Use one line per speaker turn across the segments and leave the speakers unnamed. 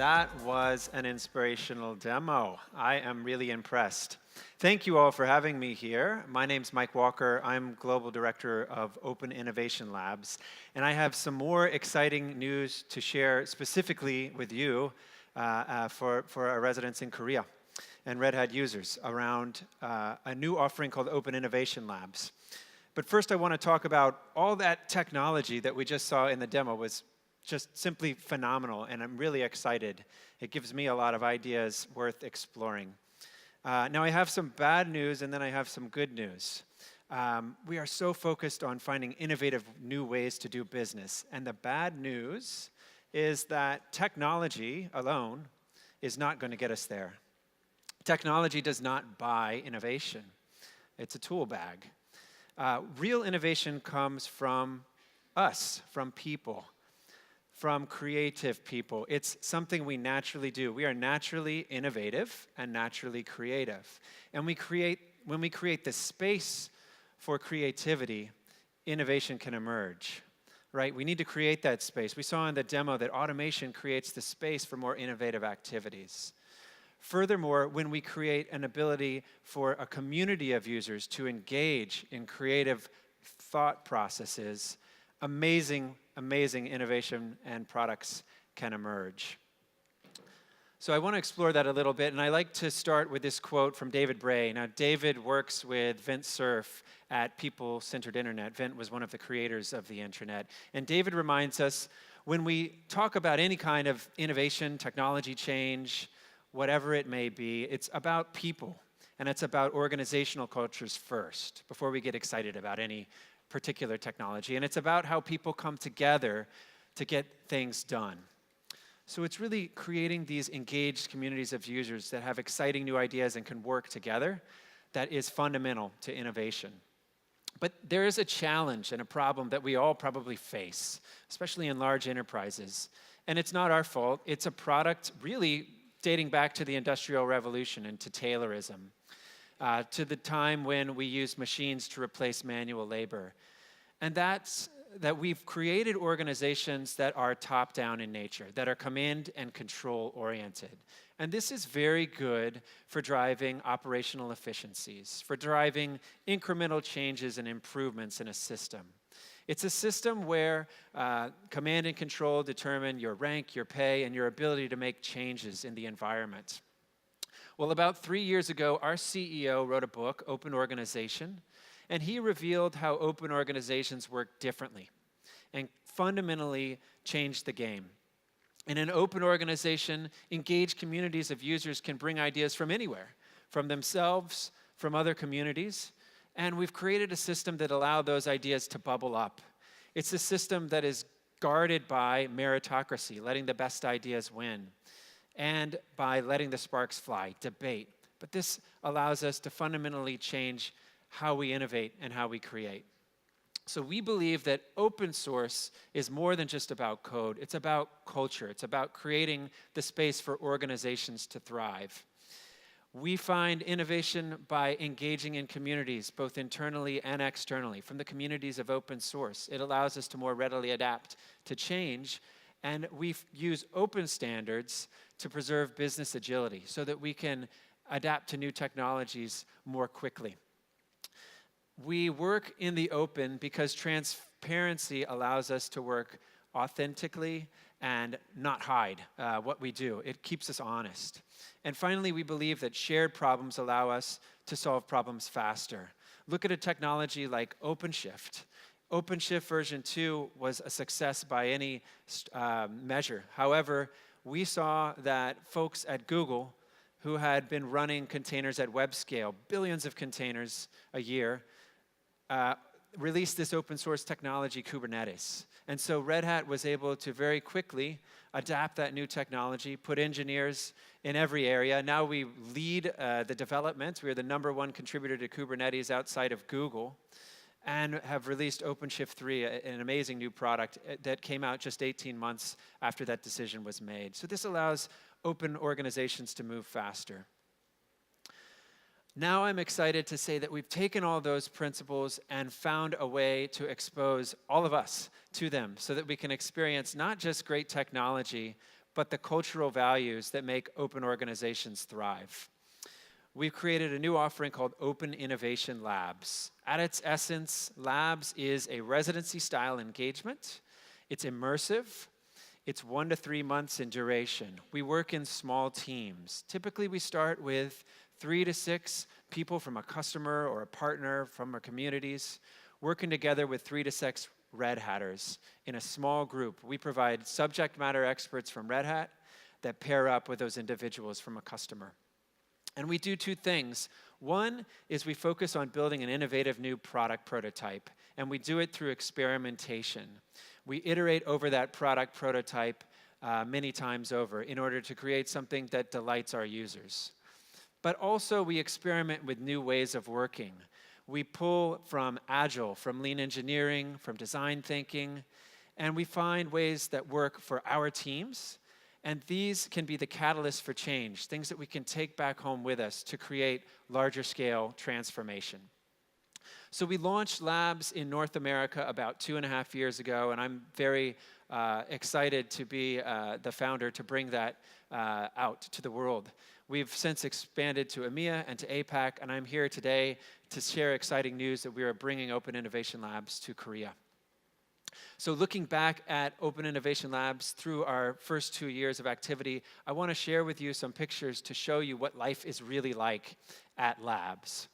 That was an inspirational demo. I am really impressed. Thank you all for having me here. My name's Mike Walker. I'm Global Director of Open Innovation Labs, and I have some more exciting news to share specifically with you for our residents in Korea and Red Hat users around a new offering called Open Innovation Labs. But first I want to talk about all that technology that we just saw in the demo was just simply phenomenal, and I'm really excited. It gives me a lot of ideas worth exploring. Now I have some bad news and then I have some good news. We are so focused on finding innovative new ways to do business, and the bad news is that technology alone is not going to get us there. Technology does not buy innovation. It's a tool bag. Real innovation comes from us, from people, from creative people. It's something we naturally do. We are naturally innovative and naturally creative. And when we create the space for creativity, innovation can emerge, right? We need to create that space. We saw in the demo that automation creates the space for more innovative activities. Furthermore, when we create an ability for a community of users to engage in creative thought processes, amazing innovation and products can emerge. So I want to explore that a little bit, and I like to start with this quote from David Bray. Now, David works with Vint Cerf at People-Centered Internet. Vint was one of the creators of the intranet. And David reminds us, when we talk about any kind of innovation, technology change, whatever it may be, it's about people, and it's about organizational cultures first, before we get excited about any particular technology. And it's about how people come together to get things done. So it's really creating these engaged communities of users that have exciting new ideas and can work together that is fundamental to innovation. But there is a challenge and a problem that we all probably face, especially in large enterprises. And it's not our fault. It's a product really dating back to the Industrial Revolution and to Taylorism. To the time when we used machines to replace manual labor. And that's that we've created organizations that are top-down in nature, that are command and control oriented. And this is very good for driving operational efficiencies, for driving incremental changes and improvements in a system. It's a system where command and control determine your rank, your pay, and your ability to make changes in the environment. Well, about 3 years ago, our CEO wrote a book, Open Organization, and he revealed how open organizations work differently and fundamentally changed the game. In an open organization, engaged communities of users can bring ideas from anywhere, from themselves, from other communities, and we've created a system that allows those ideas to bubble up. It's a system that is guarded by meritocracy, letting the best ideas win, and by letting the sparks fly, debate. But this allows us to fundamentally change how we innovate and how we create. So we believe that open source is more than just about code. It's about culture. It's about creating the space for organizations to thrive. We find innovation by engaging in communities, both internally and externally, from the communities of open source. It allows us to more readily adapt to change, and we use open standards to preserve business agility so that we can adapt to new technologies more quickly. We work in the open because transparency allows us to work authentically and not hide what we do. It keeps us honest. And finally, we believe that shared problems allow us to solve problems faster. Look at a technology like OpenShift. OpenShift version 2 was a success by any measure. However, we saw that folks at Google, who had been running containers at web scale, billions of containers a year, released this open source technology, Kubernetes. And so Red Hat was able to very quickly adapt that new technology, put engineers in every area. Now we lead the development. We are the #1 contributor to Kubernetes outside of Google, and have released OpenShift 3, an amazing new product that came out just 18 months after that decision was made. So this allows open organizations to move faster. Now I'm excited to say that we've taken all those principles and found a way to expose all of us to them so that we can experience not just great technology, but the cultural values that make open organizations thrive. We've created a new offering called Open Innovation Labs. At its essence, Labs is a residency-style engagement. It's immersive. It's 1 to 3 months in duration. We work in small teams. Typically, we start with 3 to 6 people from a customer or a partner from our communities, working together with 3 to 6 Red Hatters in a small group. We provide subject matter experts from Red Hat that pair up with those individuals from a customer. And we do 2 things. One is we focus on building an innovative new product prototype, and we do it through experimentation. We iterate over that product prototype many times over in order to create something that delights our users. But also we experiment with new ways of working. We pull from Agile, from lean engineering, from design thinking, and we find ways that work for our teams. And these can be the catalyst for change, things that we can take back home with us to create larger scale transformation. So we launched Labs in North America about 2.5 years ago, and I'm very excited to be the founder to bring that out to the world. We've since expanded to EMEA and to APAC, and I'm here today to share exciting news that we are bringing Open Innovation Labs to Korea. So looking back at Open Innovation Labs through our first 2 years of activity, I want to share with you some pictures to show you what life is really like at Labs.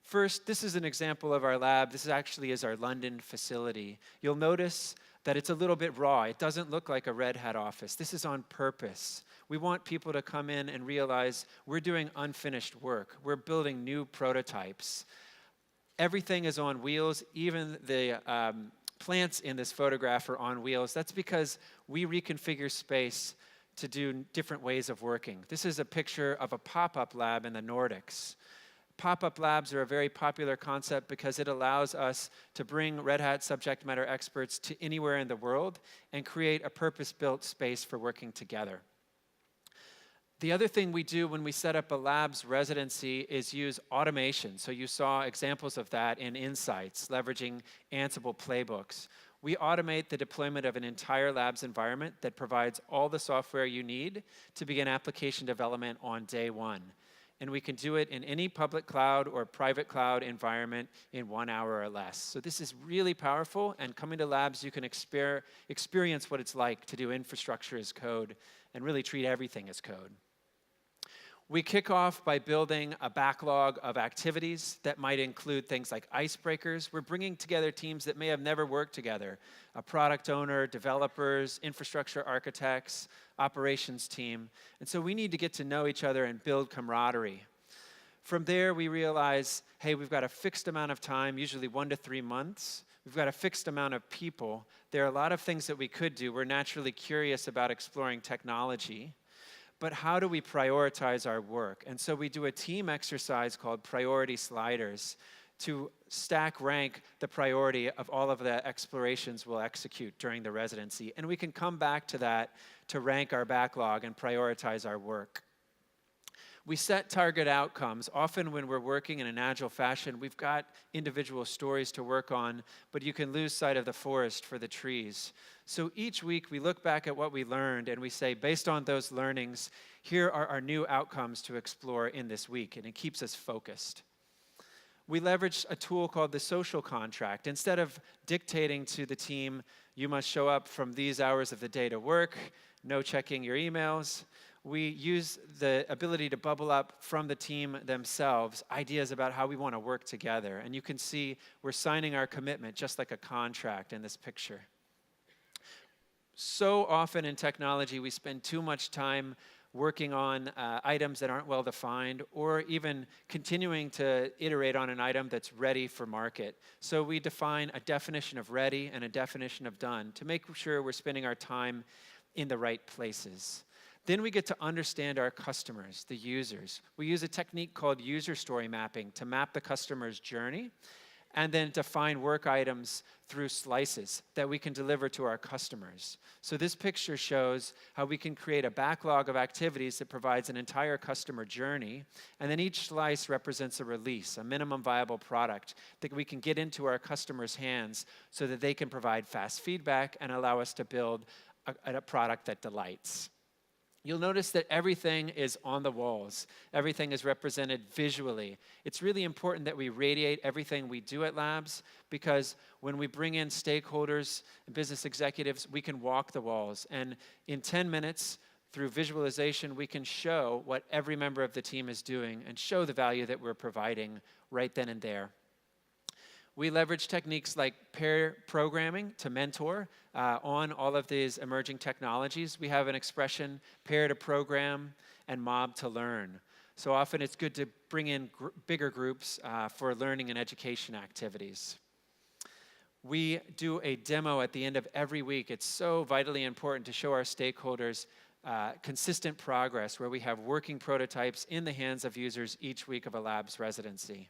First, this is an example of our lab. This actually is our London facility. You'll notice that it's a little bit raw. It doesn't look like a Red Hat office. This is on purpose. We want people to come in and realize we're doing unfinished work. We're building new prototypes. Everything is on wheels, even the plants in this photograph are on wheels. That's because we reconfigure space to do different ways of working. This is a picture of a pop-up lab in the Nordics. Pop-up labs are a very popular concept because it allows us to bring Red Hat subject matter experts to anywhere in the world and create a purpose-built space for working together. The other thing we do when we set up a labs residency is use automation. So you saw examples of that in Insights, leveraging Ansible playbooks. We automate the deployment of an entire labs environment that provides all the software you need to begin application development on day one. And we can do it in any public cloud or private cloud environment in 1 hour or less. So this is really powerful, and coming to Labs, you can experience what it's like to do infrastructure as code and really treat everything as code. We kick off by building a backlog of activities that might include things like icebreakers. We're bringing together teams that may have never worked together, a product owner, developers, infrastructure architects, operations team. And so we need to get to know each other and build camaraderie. From there, we realize, hey, we've got a fixed amount of time, usually 1 to 3 months. We've got a fixed amount of people. There are a lot of things that we could do. We're naturally curious about exploring technology. But how do we prioritize our work? And so we do a team exercise called priority sliders to stack rank the priority of all of the explorations we'll execute during the residency. And we can come back to that to rank our backlog and prioritize our work. We set target outcomes. Often when we're working in an agile fashion, we've got individual stories to work on, but you can lose sight of the forest for the trees. So each week we look back at what we learned and we say, based on those learnings, here are our new outcomes to explore in this week, and it keeps us focused. We leverage a tool called the social contract. Instead of dictating to the team, you must show up from these hours of the day to work, no checking your emails, we use the ability to bubble up from the team themselves ideas about how we want to work together. And you can see we're signing our commitment just like a contract in this picture. So often in technology, we spend too much time working on items that aren't well defined, or even continuing to iterate on an item that's ready for market. So we define a definition of ready and a definition of done to make sure we're spending our time in the right places. Then we get to understand our customers, the users. We use a technique called user story mapping to map the customer's journey, and then define work items through slices that we can deliver to our customers. So this picture shows how we can create a backlog of activities that provides an entire customer journey, and then each slice represents a release, a minimum viable product that we can get into our customers' hands so that they can provide fast feedback and allow us to build a product that delights. You'll notice that everything is on the walls. Everything is represented visually. It's really important that we radiate everything we do at Labs, because when we bring in stakeholders and business executives, we can walk the walls. And in 10 minutes, through visualization, we can show what every member of the team is doing and show the value that we're providing right then and there. We leverage techniques like pair programming to mentor on all of these emerging technologies. We have an expression, pair to program and mob to learn. So often it's good to bring in bigger groups for learning and education activities. We do a demo at the end of every week. It's so vitally important to show our stakeholders consistent progress, where we have working prototypes in the hands of users each week of a Labs residency.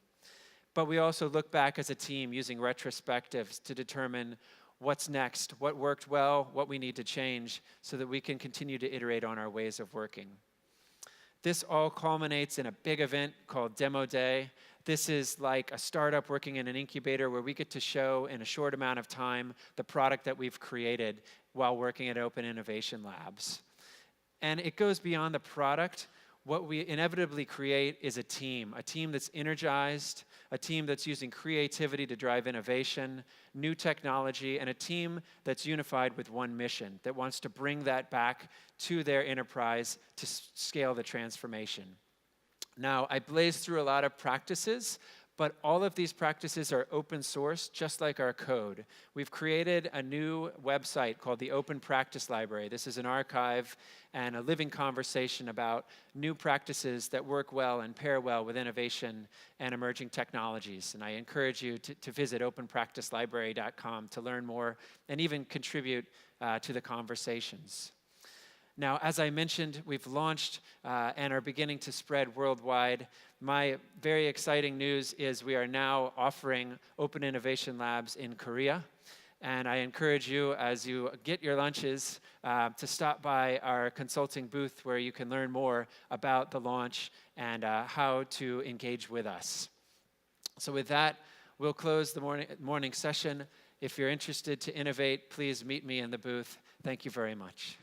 But we also look back as a team using retrospectives to determine what's next, what worked well, what we need to change, so that we can continue to iterate on our ways of working. This all culminates in a big event called Demo Day. This is like a startup working in an incubator where we get to show in a short amount of time the product that we've created while working at Open Innovation Labs. And it goes beyond the product. What we inevitably create is a team that's energized, a team that's using creativity to drive innovation, new technology, and a team that's unified with one mission, that wants to bring that back to their enterprise to scale the transformation. Now, I blazed through a lot of practices, but all of these practices are open source, just like our code. We've created a new website called the Open Practice Library. This is an archive and a living conversation about new practices that work well and pair well with innovation and emerging technologies. And I encourage you to visit openpracticelibrary.com to learn more and even contribute to the conversations. Now, as I mentioned, we've launched and are beginning to spread worldwide. My very exciting news is we are now offering Open Innovation Labs in Korea. And I encourage you, as you get your lunches, to stop by our consulting booth, where you can learn more about the launch and how to engage with us. So with that, we'll close the morning session. If you're interested to innovate, please meet me in the booth. Thank you very much.